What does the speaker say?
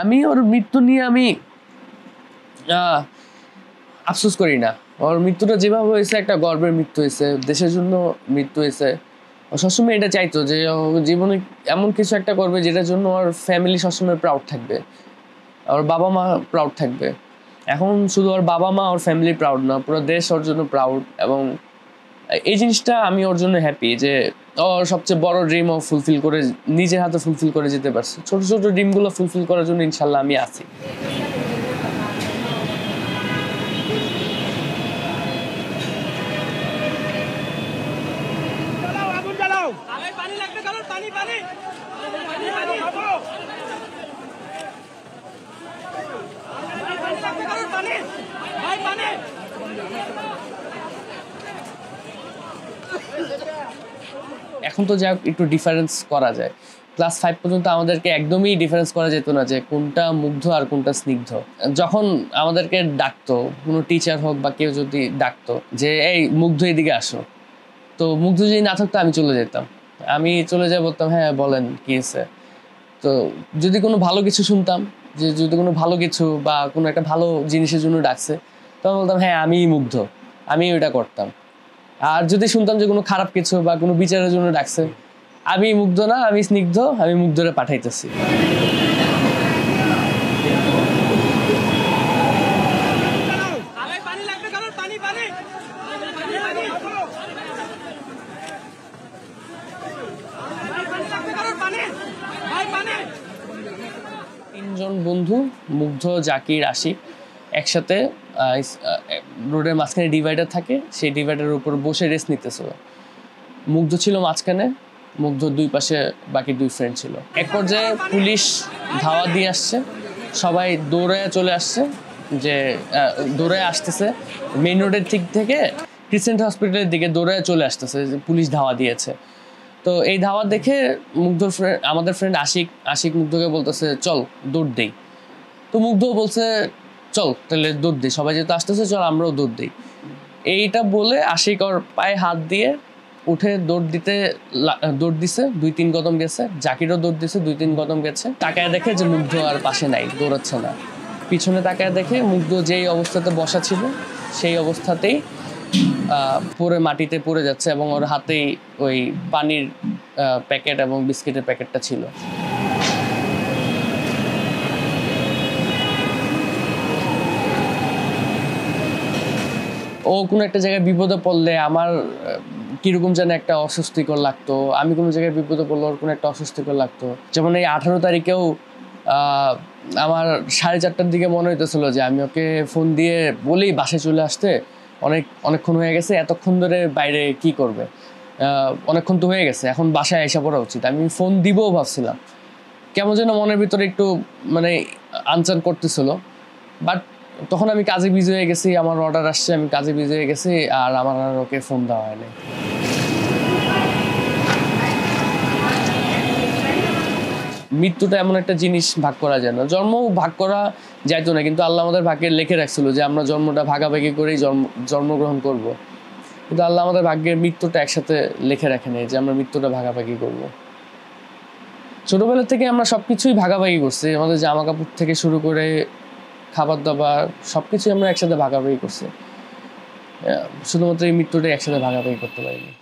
আমি ওর মৃত্যু নিয়ে আমি আফসোস করি না। ওর মৃত্যুটা যেভাবে হয়েছে একটা গর্বের মৃত্যু হয়েছে, দেশের জন্য মৃত্যু হয়েছে। ও সবসময় এটা চাইতো যে ও জীবনে এমন কিছু একটা করবে যেটার জন্য ওর ফ্যামিলি সবসময় প্রাউড থাকবে, ওর বাবা মা প্রাউড থাকবে। এখন শুধু ওর বাবা মা ওর ফ্যামিলি প্রাউড না, পুরো দেশ ওর জন্য প্রাউড। এবং এই জিনিসটা আমি ওর জন্য হ্যাপি যে ওর সবচেয়ে বড় ড্রিম ও ফুলফিল করে, নিজের হাতে ফুলফিল করে যেতে পারছে। ছোট ছোট ড্রিমগুলো ফুলফিল করার জন্য ইনশাল্লাহ আমি আছি। এখন তো যা একটু ডিফারেন্স করা যায়, ক্লাস 5 পর্যন্ত আমাদেরকে একদমই ডিফারেন্স করা যেত না যে কোনটা মুগ্ধ আর কোনটা স্নিগ্ধ। যখন আমাদেরকে ডাকতো কোনো টিচার হোক বা কেউ যদি ডাকতো যে এই মুগ্ধ এদিকে আসো, তো মুগ্ধ যদি না থাকতো আমি চলে যেতাম। আমি চলে যাই, বলতাম হ্যাঁ বলেন কি হয়েছে। তো যদি কোনো ভালো কিছু শুনতাম, যে যদি কোনো ভালো কিছু বা কোনো একটা ভালো জিনিসের জন্য ডাকছে, তখন বলতাম হ্যাঁ আমি মুগ্ধ, আমি ওইটা করতাম। আর যদি শুনতাম যে কোনো খারাপ কিছু বা কোনো বিচারের জন্য ডাকছে, আমি মুগ্ধ না, আমি স্নিগ্ধ, আমি মুগ্ধরে পাঠাইতেছি। তিনজন বন্ধু, মুগ্ধ, জাকির, আশিক, একসাথে রোডের মাঝখানে ডিভাইডার থাকে, সেই ডিভাইডারের উপর বসে রেস্ট নিতেছিল। মুগ্ধ ছিল মাঝখানে, মুগ্ধ দুই পাশে বাকি দুই ফ্রেন্ড ছিল। এক পর্যায়ে পুলিশ ধাওয়া দিয়ে আসছে, সবাই দৌড়ে চলে আসছে, যে দৌড়ে আসতেছে মেইন রোডের দিক থেকে ক্রিসেন্ট হসপিটালের দিকে দৌড়ে চলে আসতেছে, পুলিশ ধাওয়া দিয়েছে। তো এই ধাওয়া দেখে মুগ্ধর ফ্রেন্ড, আমাদের ফ্রেন্ড আশিক মুগ্ধকে বলতেছে চল দৌড় দেই। তো মুগ্ধ বলছে চল তাহলে দৌড় দিই, সবাই যেহেতু আসতেছে চল আমরাও দৌড় দিই। এইটা বলে আশিক ওর পায়ে হাত দিয়ে উঠে দৌড় দিছে, 2-3 কদম গেছে। জাকিরও দৌড় দিছে, 2-3 কদম গেছে। তাকায় দেখে যে মুগ্ধ আর পাশে নাই, দৌড়াচ্ছে না। পিছনে তাকায় দেখে মুগ্ধ যেই অবস্থাতে বসা ছিল সেই অবস্থাতেই পরে মাটিতে পড়ে যাচ্ছে, এবং ওর হাতেই ওই পানির প্যাকেট এবং বিস্কিটের প্যাকেটটা ছিল। ও কোনো একটা জায়গায় বিপদে পড়লে আমার কিরকম যেন একটা অস্বস্তিকর লাগতো, আমি কোনো জায়গায় বিপদে পড়লে ওর কোনো একটা অস্বস্তিকর লাগতো। যেমন এই 18 তারিখেও আমার 4:30টার দিকে মনে হইতেছিল যে আমি ওকে ফোন দিয়ে বলি বাসায় চলে আসতে, অনেকক্ষণ হয়ে গেছে, এতক্ষণ ধরে বাইরে কি করবে, অনেকক্ষণ তো হয়ে গেছে, এখন বাসায় এসে পড়া উচিত। আমি ফোন দিবও ভাবছিলাম, কেমন যেন মনের ভিতরে একটু মানে আনচান করতেছিল। বাট তখন আমি কাজে বিজি হয়ে গেছি, আমার অর্ডার আসছে, আমি কাজে বিজি হয়ে গেছি, আর আমার আর ওকে ফোন দেওয়া হয়নি। মৃত্যুটা এমন একটা জিনিস ভাগ করা যায় না, জন্ম ভাগ করা যাইতো না, কিন্তু আল্লাহ আমাদের ভাগ্যে লিখে রাখছিল যে আমরা জন্মটা ভাগাভাগি করেই জন্মগ্রহণ করব। কিন্তু আল্লাহ আমাদের ভাগ্যের মৃত্যুটা একসাথে লিখে রাখে নেই যে আমরা মৃত্যুটা ভাগাভাগি করব। ছোটবেলা থেকে আমরা সবকিছুই ভাগাভাগি করছি, আমাদের জামা কাপড় থেকে শুরু করে খাবার দাবার সবকিছু আমরা একসাথে ভাগাভাগি করছি, শুধুমাত্র এই মৃত্যুটা একসাথে ভাগাভাগি করতে পারিনি।